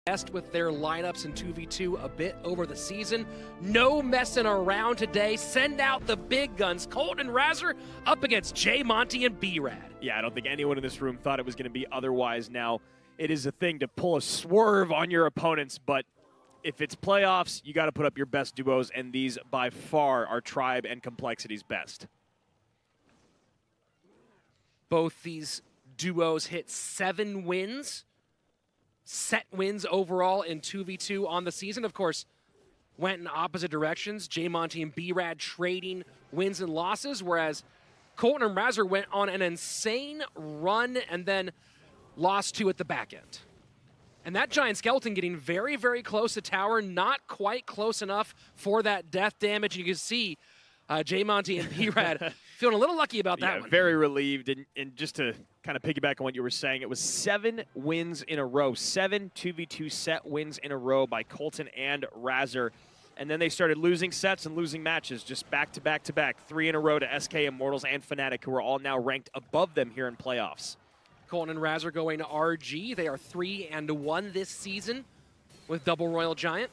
Best with their lineups in 2v2 a bit over the season. No messing around today. Send out the big guns. Colton and RazzeR up against jmonte and B-Rad. Yeah, I don't think anyone in this room thought it was going to be otherwise. Now, it is a thing to pull a swerve on your opponents, but if it's playoffs, you got to put up your best duos, and these by far are Tribe and Complexity's best. Both these duos hit 7 wins. Set wins overall in 2v2 on the season. Of course, went in opposite directions. jmonte and B-Rad trading wins and losses, whereas Colton and RazzeR went on an insane run and then lost 2 at the back end. And that giant skeleton getting very, very close to tower, not quite close enough for that death damage. You can see jmonte and B-Rad feeling a little lucky about that one. Very relieved. And just to kind of piggyback on what you were saying, it was 7 wins in a row, 7 2v2 set wins in a row by Colton and RazzeR. And then they started losing sets and losing matches, just back to back to back, 3 in a row to SK, Immortals, and Fnatic, who are all now ranked above them here in playoffs. Colton and RazzeR going to RG. They are 3-1 this season with double Royal Giant.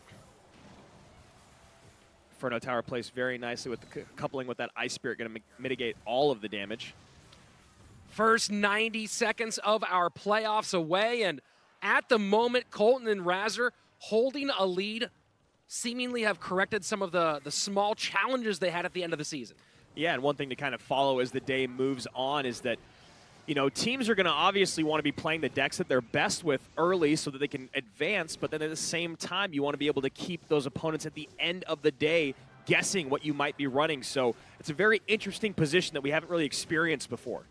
Inferno Tower plays very nicely with the coupling with that Ice Spirit, going to mitigate all of the damage. First 90 seconds of our playoffs away, and at the moment, Colton and RazzeR holding a lead, seemingly have corrected some of the small challenges they had at the end of the season. Yeah, and one thing to kind of follow as the day moves on is that, you know, teams are going to obviously want to be playing the decks that they're best with early so that they can advance, but then at the same time, you want to be able to keep those opponents at the end of the day guessing what you might be running. So it's a very interesting position that we haven't really experienced before.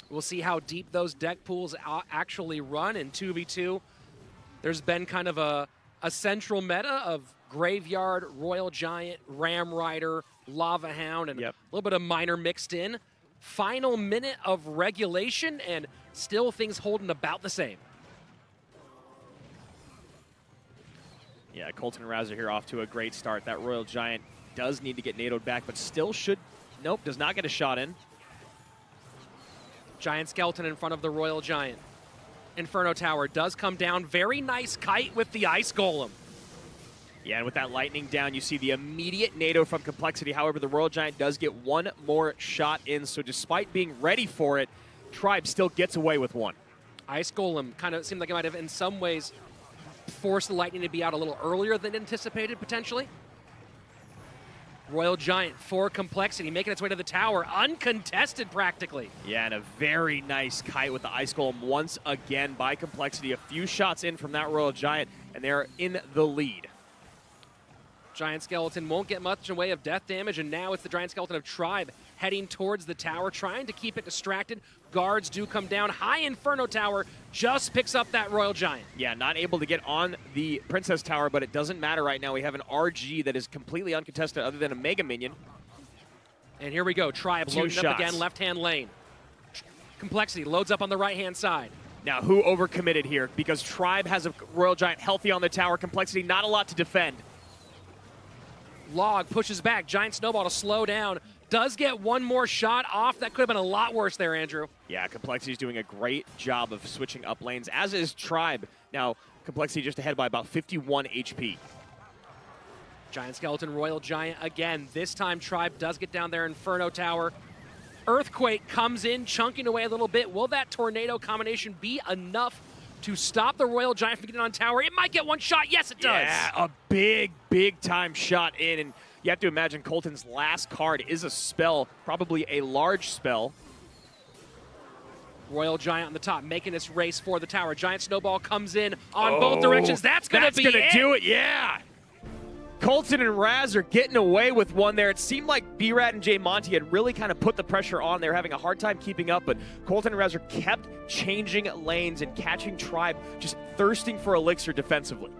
We'll see how deep those deck pools actually run in 2v2. There's been kind of a central meta of Graveyard, Royal Giant, Ram Rider, Lava Hound, and a little bit of Miner mixed in. Final minute of regulation, and still things holding about the same. Yeah, Colton and RazzeR here off to a great start. That Royal Giant does need to get NATO'd back, but still should, nope, does not get a shot in. Giant Skeleton in front of the Royal Giant. Inferno Tower does come down. Very nice kite with the Ice Golem. Yeah, and with that lightning down, you see the immediate NATO from Complexity. However, the Royal Giant does get one more shot in, so despite being ready for it, Tribe still gets away with one. Ice Golem kind of seemed like it might have, in some ways, forced the lightning to be out a little earlier than anticipated, potentially. Royal Giant for Complexity, making its way to the tower, uncontested practically. Yeah, and a very nice kite with the Ice Golem once again by Complexity. A few shots in from that Royal Giant, and they're in the lead. Giant Skeleton won't get much in the way of death damage, and now it's the Giant Skeleton of Tribe heading towards the tower, trying to keep it distracted. Guards do come down. High Inferno Tower just picks up that Royal Giant. Yeah, not able to get on the Princess Tower, but it doesn't matter right now. We have an RG that is completely uncontested other than a Mega Minion. And here we go. Tribe loading up again, left-hand lane. Complexity loads up on the right-hand side. Now, who overcommitted here? Because Tribe has a Royal Giant healthy on the tower. Complexity, not a lot to defend. Log pushes back. Giant Snowball to slow down. Does get one more shot off. That could have been a lot worse there, Andrew. Yeah, Complexity is doing a great job of switching up lanes, as is Tribe. Now, Complexity just ahead by about 51 HP. Giant Skeleton, Royal Giant again. This time, Tribe does get down there. Inferno Tower. Earthquake comes in, chunking away a little bit. Will that Tornado combination be enough to stop the Royal Giant from getting on tower? It might get one shot. Yes, it does. Yeah, a big time shot in. And you have to imagine Colton's last card is a spell, probably a large spell. Royal Giant on the top, making this race for the tower. Giant Snowball comes in on both directions. That's going to do it, yeah. Colton and RazzeR getting away with one there. It seemed like B-Rad and jmonte had really kind of put the pressure on. They were having a hard time keeping up, but Colton and RazzeR kept changing lanes and catching Tribe just thirsting for elixir defensively.